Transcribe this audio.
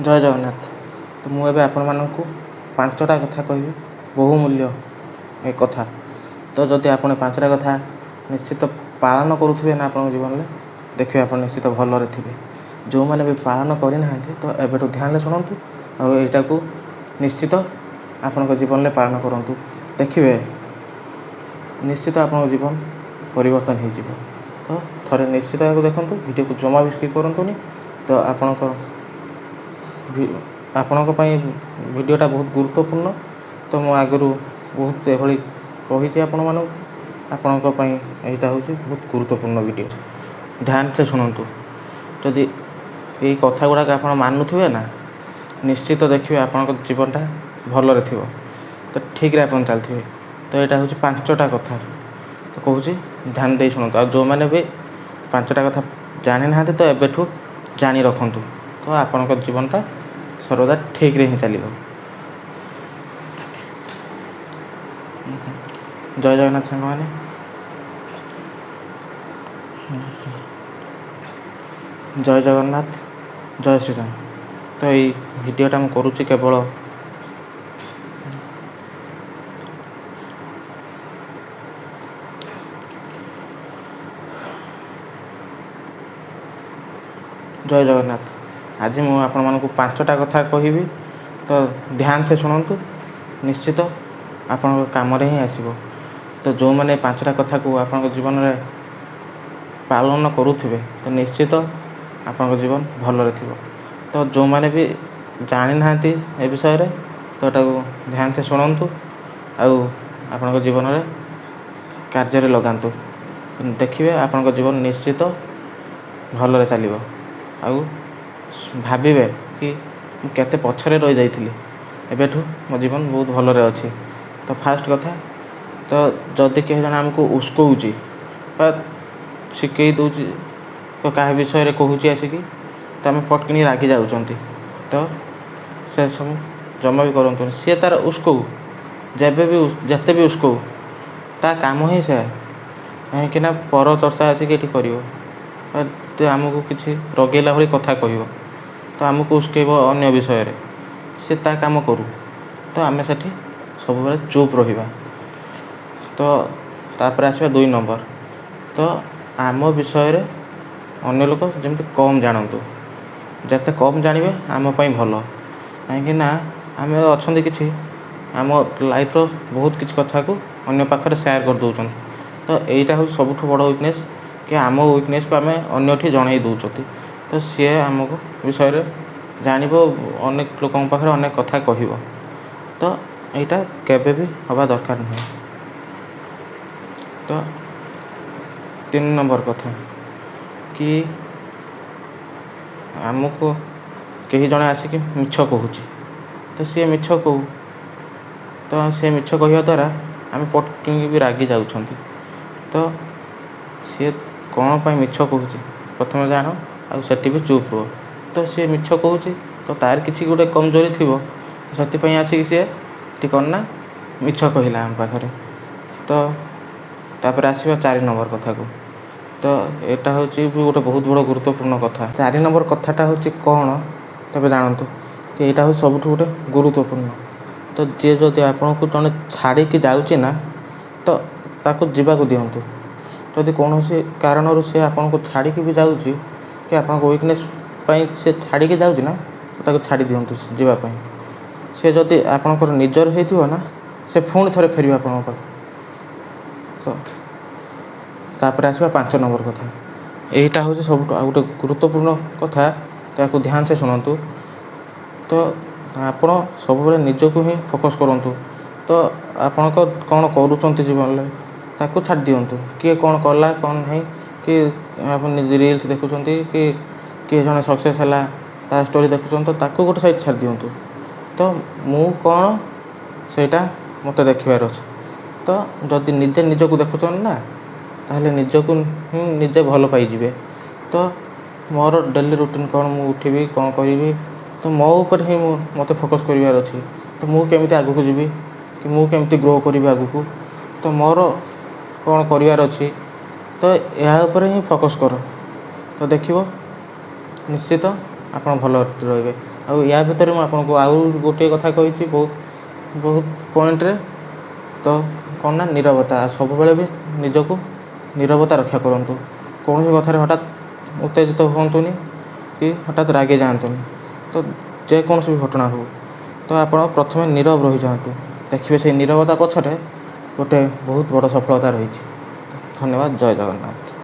ଜୟ ଜଗନ୍ନାଥ। ତ ମୁଁ ଏବେ ଆପଣମାନଙ୍କୁ 5ଟା କଥା କହିବି, ବହୁମୂଲ୍ୟ ଏ କଥା। ତ ଯଦି ଆପଣ 5ଟା କଥା ନିଶ୍ଚିତ ପାଳନ କରୁଥିବେ ନା ଆପଣଙ୍କ ଜୀବନରେ, ଦେଖିବେ ଆପଣ ନିଶ୍ଚିତ ଭଲରେ ଥିବେ। ଯେଉଁମାନେ ବି ପାଳନ କରିନାହାନ୍ତି ତ ଏବେଠୁ ଧ୍ୟାନରେ ଶୁଣନ୍ତୁ ଆଉ ଏଇଟାକୁ ନିଶ୍ଚିତ ଆପଣଙ୍କ ଜୀବନରେ ପାଳନ କରନ୍ତୁ। ଦେଖିବେ ନିଶ୍ଚିତ ଆପଣଙ୍କ ଜୀବନ ପରିବର୍ତ୍ତନ ହୋଇଯିବ। ତ ଥରେ ନିଶ୍ଚିତ ଏହାକୁ ଦେଖନ୍ତୁ, ଭିଡ଼ିଓକୁ ଜମା ବି ସ୍କିପ୍ କରନ୍ତୁନି। ତ ଆପଣଙ୍କ ପାଇଁ ଭିଡ଼ିଓଟା ବହୁତ ଗୁରୁତ୍ୱପୂର୍ଣ୍ଣ। ତ ମୁଁ ଆଗରୁ ବହୁତ ଏଭଳି କହିଛି ଆପଣମାନଙ୍କୁ, ଆପଣଙ୍କ ପାଇଁ ଏଇଟା ହେଉଛି ବହୁତ ଗୁରୁତ୍ୱପୂର୍ଣ୍ଣ ଭିଡ଼ିଓ। ଧ୍ୟାନସେ ଶୁଣନ୍ତୁ। ଯଦି ଏଇ କଥା ଗୁଡ଼ାକ ଆପଣ ମାନୁଥିବେ ନା, ନିଶ୍ଚିତ ଦେଖିବେ ଆପଣଙ୍କ ଜୀବନଟା ଭଲରେ ଥିବ। ତ ଠିକ୍ରେ ଆପଣ ଚାଲିଥିବେ। ତ ଏଇଟା ହେଉଛି 5ଟା କଥା। ତ କହୁଛି ଧ୍ୟାନ ଦେଇ ଶୁଣନ୍ତୁ। ଆଉ ଯେଉଁମାନେ ବି 5ଟା କଥା ଜାଣିନାହାନ୍ତି ତ ଏବେଠୁ ଜାଣି ରଖନ୍ତୁ। ତ ଆପଣଙ୍କ ଜୀବନଟା ସର୍ବଦା ଠିକ୍ରେ ହିଁ ଚାଲିବ। ଜୟ ଜଗନ୍ନାଥ ସାଙ୍ଗମାନେ। ଜୟ ଜଗନ୍ନାଥ, ଜୟ ଶ୍ରୀରାମ। ତ ଏଇ ଭିଡ଼ିଓଟା ମୁଁ କରୁଛି କେବଳ ଜୟ ଜଗନ୍ନାଥ। ଆଜି ମୁଁ ଆପଣମାନଙ୍କୁ 5ଟା କଥା କହିବି। ତ ଧ୍ୟାନସେ ଶୁଣନ୍ତୁ, ନିଶ୍ଚିତ ଆପଣଙ୍କ କାମରେ ହିଁ ଆସିବ। ତ ଯେଉଁମାନେ 5ଟା କଥାକୁ ଆପଣଙ୍କ ଜୀବନରେ ପାଳନ କରୁଥିବେ ତ ନିଶ୍ଚିତ ଆପଣଙ୍କ ଜୀବନ ଭଲରେ ଥିବ। ତ ଯେଉଁମାନେ ବି ଜାଣିନାହାନ୍ତି ଏ ବିଷୟରେ ତ ଏଟାକୁ ଧ୍ୟାନସେ ଶୁଣନ୍ତୁ ଆଉ ଆପଣଙ୍କ ଜୀବନରେ କାର୍ଯ୍ୟରେ ଲଗାନ୍ତୁ। ଦେଖିବେ ଆପଣଙ୍କ ଜୀବନ ନିଶ୍ଚିତ ଭଲରେ ଚାଲିବ। ଆଉ ଭାବିବେ କି ମୁଁ କେତେ ପଛରେ ରହିଯାଇଥିଲି, ଏବେଠୁ ମୋ ଜୀବନ ବହୁତ ଭଲରେ ଅଛି। ତ ଫାର୍ଷ୍ଟ କଥା, ତ ଯଦି କେହି ଜଣେ ଆମକୁ ଉସ୍କଉଛି ବା ଶିଖେଇ ଦେଉଛି, କାହା ବିଷୟରେ କହୁଛି ଆସିକି, ତ ଆମେ ପଟକିନି ରାଗି ଯାଉଛନ୍ତି। ତ ସେସବୁ ଜମା ବି କରନ୍ତୁନି। ସିଏ ତା'ର ଉସ୍କଉ, ଯେତେ ବି ଉସ୍କଉ, ତା କାମ ହିଁ ସେୟା। କାହିଁକିନା ପର ଚର୍ଚ୍ଚା ଆସିକି ଏଠି କରିବ, ଆମକୁ କିଛି ରଗେଇଲା ଭଳି କଥା କହିବ, ତ ଆମକୁ ଉସ୍କେଇବ ଅନ୍ୟ ବିଷୟରେ। ସେ ତା କାମ କରୁ, ତ ଆମେ ସେଠି ସବୁବେଳେ ଚୁପ୍ ରହିବା। ତ ତାପରେ ଆସିବା 2 ନମ୍ବର। ତ ଆମ ବିଷୟରେ ଅନ୍ୟ ଲୋକ ଯେମିତି କମ୍ ଜାଣନ୍ତୁ। ଯେତେ କମ୍ ଜାଣିବେ ଆମ ପାଇଁ ଭଲ। କାହିଁକିନା ଆମେ ଅଛନ୍ତି କିଛି ଆମ ଲାଇଫ୍ର ବହୁତ କିଛି କଥାକୁ ଅନ୍ୟ ପାଖରେ ସେୟାର କରିଦେଉଛନ୍ତି। ତ ଏଇଟା ହେଉଛି ସବୁଠୁ ବଡ଼ ୱିକନେସ୍, କି ଆମ ୱିକନେସ୍କୁ ଆମେ ଅନ୍ୟଠି ଜଣାଇ ଦେଉଛନ୍ତି। ତ ସିଏ ଆମକୁ ବିଷୟରେ ଜାଣିବ, ଅନେକ ଲୋକଙ୍କ ପାଖରେ ଅନେକ କଥା କହିବ। ତ ଏଇଟା କେବେ ବି ହେବା ଦରକାର ନୁହେଁ। ତ 3 ନମ୍ବର କଥା, କି ଆମକୁ କେହି ଜଣେ ଆସିକି ମିଛ କହୁଛି, ତ ସିଏ ମିଛ କହୁ। ତ ସେ ମିଛ କହିବା ଦ୍ୱାରା ଆମେ ପଟକିକି ବି ରାଗି ଯାଉଛନ୍ତି। ତ ସିଏ କ'ଣ ପାଇଁ ମିଛ କହୁଛି ପ୍ରଥମେ ଜାଣ, ଆଉ ସେଠି ବି ଚୁପ୍ ରୁହ। ତ ସିଏ ମିଛ କହୁଛି, ତ ତାର କିଛି ଗୋଟେ କମଜୋରି ଥିବ, ସେଥିପାଇଁ ଆସିକି ସିଏ କ'ଣ ନା ମିଛ କହିଲା ଆମ ପାଖରେ। ତ ତାପରେ ଆସିବା 4 ନମ୍ବର କଥାକୁ। ତ ଏଇଟା ହେଉଛି ବି ଗୋଟେ ବହୁତ ବଡ଼ ଗୁରୁତ୍ୱପୂର୍ଣ୍ଣ କଥା। 4 ନମ୍ବର କଥାଟା ହେଉଛି କ'ଣ, ତେବେ ଜାଣନ୍ତୁ କି ଏଇଟା ହେଉଛି ସବୁଠୁ ଗୋଟେ ଗୁରୁତ୍ୱପୂର୍ଣ୍ଣ। ତ ଯିଏ ଯଦି ଆପଣଙ୍କୁ ଜଣେ ଛାଡ଼ିକି ଯାଉଛି ନା, ତ ତାକୁ ଯିବାକୁ ଦିଅନ୍ତୁ। ଯଦି କୌଣସି କାରଣରୁ ସେ ଆପଣଙ୍କୁ ଛାଡ଼ିକି ବି ଯାଉଛି, କି ଆପଣଙ୍କ ୱିକନେସ୍ ପାଇଁ ସେ ଛାଡ଼ିକି ଯାଉଛି ନା, ତ ତାକୁ ଛାଡ଼ି ଦିଅନ୍ତୁ ଯିବା ପାଇଁ। ସେ ଯଦି ଆପଣଙ୍କର ନିଜର ହେଇଥିବ ନା, ସେ ପୁଣି ଥରେ ଫେରିବ ଆପଣଙ୍କ ପାଖକୁ। ତ ତାପରେ ଆସିବା 5 ନମ୍ବର କଥା। ଏଇଟା ହେଉଛି ସବୁଠୁ ଆଉ ଗୋଟେ ଗୁରୁତ୍ୱପୂର୍ଣ୍ଣ କଥା। ତାକୁ ଧ୍ୟାନସେ ଶୁଣନ୍ତୁ। ତ ଆପଣ ସବୁବେଳେ ନିଜକୁ ହିଁ ଫୋକସ୍ କରନ୍ତୁ। ତ ଆପଣଙ୍କ କ'ଣ କରୁଛନ୍ତି ଜୀବନରେ ତାକୁ ଛାଡ଼ି ଦିଅନ୍ତୁ। କିଏ କ'ଣ କଲା କ'ଣ ନାହିଁ, କି ଆପଣ ରିଲ୍ସ ଦେଖୁଛନ୍ତି, କି କିଏ ଜଣେ ସକ୍ସେସ୍ ହେଲା ତା ଷ୍ଟୋରି ଦେଖୁଛନ୍ତି, ତ ତାକୁ ଗୋଟେ ସାଇଡ଼୍ ଛାଡ଼ି ଦିଅନ୍ତୁ। ତ ମୁଁ କ'ଣ ସେଇଟା ମୋତେ ଦେଖିବାର ଅଛି। ତ ଯଦି ନିଜକୁ ଦେଖୁଛନ୍ତି ନା, ତାହେଲେ ନିଜକୁ ହିଁ ନିଜେ ଭଲ ପାଇଯିବେ। ତ ମୋର ଡେଲି ରୁଟିନ୍ କ'ଣ, ମୁଁ ଉଠିବି କ'ଣ କରିବି, ତ ମୋ ଉପରେ ହିଁ ମୋତେ ଫୋକସ୍ କରିବାର ଅଛି। ତ ମୁଁ କେମିତି ଆଗକୁ ଯିବି, କି ମୁଁ କେମିତି ଗ୍ରୋ କରିବି ଆଗକୁ, ତ ମୋର କ'ଣ କରିବାର ଅଛି, ତ ଏହା ଉପରେ ହିଁ ଫୋକସ୍ କର। ତ ଦେଖିବ ନିଶ୍ଚିତ ଆପଣ ଭଲ ରହିବେ। ଆଉ ୟା ଭିତରେ ମୁଁ ଆପଣଙ୍କୁ ଆଉ ଗୋଟିଏ କଥା କହିଛି ବହୁତ ପଏଣ୍ଟରେ। ତ କ'ଣ ନା ନିରବତା, ସବୁବେଳେ ବି ନିଜକୁ ନିରବତା ରକ୍ଷା କରନ୍ତୁ। କୌଣସି କଥାରେ ହଠାତ୍ ଉତ୍ତେଜିତ ହୁଅନ୍ତୁନି କି ହଠାତ୍ ରାଗି ଯାଆନ୍ତୁନି। ତ ଯେକୌଣସି ବି ଘଟଣା ହେଉ, ତ ଆପଣ ପ୍ରଥମେ ନୀରବ ରହିଯାଆନ୍ତୁ। ଦେଖିବେ ସେଇ ନିରବତା ପଛରେ ଗୋଟେ ବହୁତ ବଡ଼ ସଫଳତା ରହିଛି। ଧନ୍ୟବାଦ। ଜୟ ଜଗନ୍ନାଥ।